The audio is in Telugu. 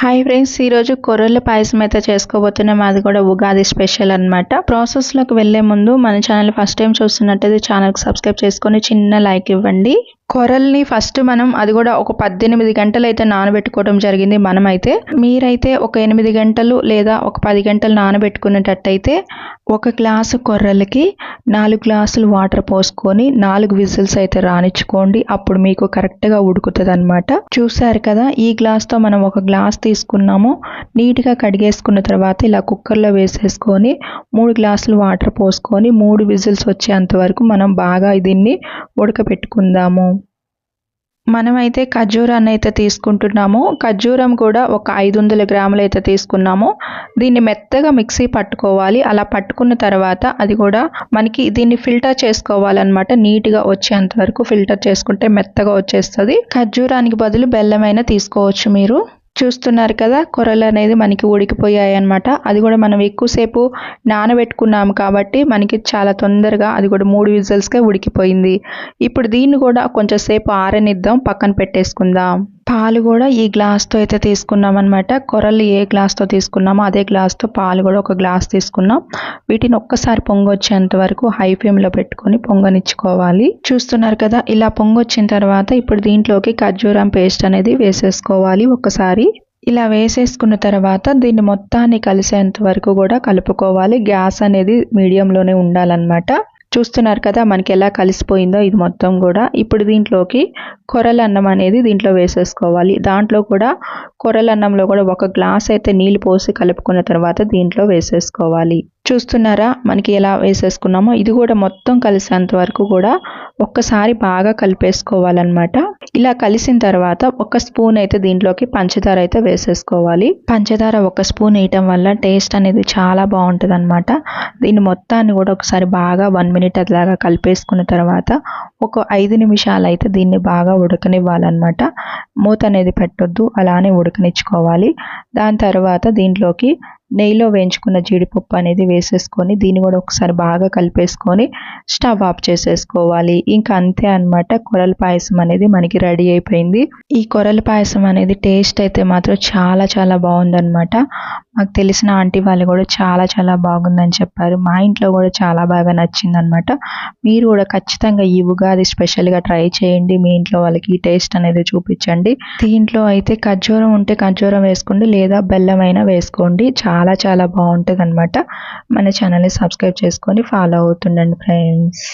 హాయ్ ఫ్రెండ్స్, ఈరోజు కొర్రల పాయసం అయితే చేసుకోబోతున్నాం. అది కూడా ఉగాది స్పెషల్ అనమాట. ప్రాసెస్లోకి వెళ్ళే ముందు మన ఛానల్ ఫస్ట్ టైం చూస్తున్నట్టయితే ఛానల్కి సబ్స్క్రైబ్ చేసుకొని చిన్న లైక్ ఇవ్వండి. కొర్రల్ని ఫస్ట్ మనం అది కూడా ఒక 18 గంటలు అయితే నానబెట్టుకోవడం జరిగింది. మనమైతే మీరైతే ఒక 8 గంటలు లేదా ఒక 10 గంటలు నానబెట్టుకునేటట్టయితే ఒక గ్లాసు కొర్రలకి 4 గ్లాసులు వాటర్ పోసుకొని 4 విజిల్స్ అయితే రానిచ్చుకోండి. అప్పుడు మీకు కరెక్ట్గా ఉడుకుతుంది అనమాట. చూసారు కదా, ఈ గ్లాస్తో మనం ఒక గ్లాస్ తీసుకున్నాము. నీట్గా కడిగేసుకున్న తర్వాత ఇలా కుక్కర్లో వేసేసుకొని 3 గ్లాసులు వాటర్ పోసుకొని 3 విజిల్స్ వచ్చేంత వరకు మనం బాగా దీన్ని ఉడకపెట్టుకుందాము. మనమైతే ఖర్జూరాన్ని అయితే తీసుకుంటున్నాము. ఖర్జూరం కూడా ఒక 500 గ్రాములు అయితే తీసుకున్నాము. దీన్ని మెత్తగా మిక్సీ పట్టుకోవాలి. అలా పట్టుకున్న తర్వాత అది కూడా మనకి దీన్ని ఫిల్టర్ చేసుకోవాలన్నమాట. నీట్గా వచ్చేంత వరకు ఫిల్టర్ చేసుకుంటే మెత్తగా వచ్చేస్తుంది. ఖర్జూరానికి బదులు బెల్లమైనా తీసుకోవచ్చు మీరు. చూస్తున్నారు కదా, కొర్రలు అనేది మనకి ఉడికిపోయాయి అన్నమాట. అది కూడా మనం ఎక్కువసేపు నానబెట్టుకున్నాము కాబట్టి మనకి చాలా తొందరగా అది కూడా 3 విజిల్స్కే ఉడికిపోయింది. ఇప్పుడు దీన్ని కూడా కొంచెం సేపు ఆరనిద్దాం, పక్కన పెట్టేసుకుందాం. పాలు కూడా ఈ గ్లాస్తో అయితే తీసుకున్నాం అనమాట. కొర్రలు ఏ గ్లాస్తో తీసుకున్నామో అదే గ్లాస్తో పాలు కూడా ఒక గ్లాస్ తీసుకున్నాం. వీటిని ఒక్కసారి పొంగొచ్చేంత వరకు హై ఫ్లేమ్లో పెట్టుకొని పొంగనిచ్చుకోవాలి. చూస్తున్నారు కదా, ఇలా పొంగొచ్చిన తర్వాత ఇప్పుడు దీంట్లోకి ఖర్జూరం పేస్ట్ అనేది వేసేసుకోవాలి. ఒకసారి ఇలా వేసేసుకున్న తర్వాత దీన్ని మొత్తాన్ని కలిసేంత వరకు కూడా కలుపుకోవాలి. గ్యాస్ అనేది మీడియంలోనే ఉండాలన్నమాట. చూస్తున్నారు కదా మనకి ఎలా కలిసిపోయిందో ఇది మొత్తం కూడా. ఇప్పుడు దీంట్లోకి కొర్రల అన్నం అనేది దీంట్లో వేసేసుకోవాలి. దాంట్లో కూడా కొర్రల అన్నంలో కూడా ఒక గ్లాస్ అయితే నీళ్ళు పోసి కలుపుకున్న తర్వాత దీంట్లో వేసేసుకోవాలి. చూస్తున్నారా మనకి ఎలా వేసేసుకున్నామో. ఇది కూడా మొత్తం కలిసేంత వరకు కూడా ఒక్కసారి బాగా కలిపేసుకోవాలన్నమాట. ఇలా కలిసిన తర్వాత ఒక స్పూన్ అయితే దీంట్లోకి పంచదార అయితే వేసేసుకోవాలి. పంచదార ఒక స్పూన్ వేయటం వల్ల టేస్ట్ అనేది చాలా బాగుంటుంది అనమాట. దీన్ని మొత్తాన్ని కూడా ఒకసారి బాగా 1 మినిట్ అట్లాగా కలిపేసుకున్న తర్వాత ఒక 5 నిమిషాలు అయితే దీన్ని బాగా ఉడకనివ్వాలన్నమాట. మూత అనేది పెట్టొద్దు, అలానే ఉడకనిచ్చుకోవాలి. దాని తర్వాత దీంట్లోకి నెయ్యిలో వేయించుకున్న జీడిపప్పు అనేది వేసేసుకొని దీన్ని కూడా ఒకసారి బాగా కలిపేసుకొని స్టవ్ ఆఫ్ చేసేసుకోవాలి. ఇంకా అంతే అన్నమాట. కొర్రల పాయసం అనేది మనకి రెడీ అయిపోయింది. ఈ కొర్రల పాయసం అనేది టేస్ట్ అయితే మాత్రం చాలా చాలా బాగుందన్నమాట. మాకు తెలిసిన ఆంటీ వాళ్ళు కూడా చాలా బాగుందని చెప్పారు. మా ఇంట్లో కూడా చాలా బాగా నచ్చిందనమాట. మీరు కూడా ఖచ్చితంగా ఈ ఉగాది స్పెషల్గా ట్రై చేయండి. మీ ఇంట్లో వాళ్ళకి ఈ టేస్ట్ అనేది చూపించండి. దీంట్లో అయితే ఖర్జూరం ఉంటే ఖర్జూరం వేసుకోండి, లేదా బెల్లం అయినా వేసుకోండి. చాలా బాగుంటుంది అనమాట. మన ఛానల్ని సబ్స్క్రైబ్ చేసుకొని ఫాలో అవుతుండండి ఫ్రెండ్స్.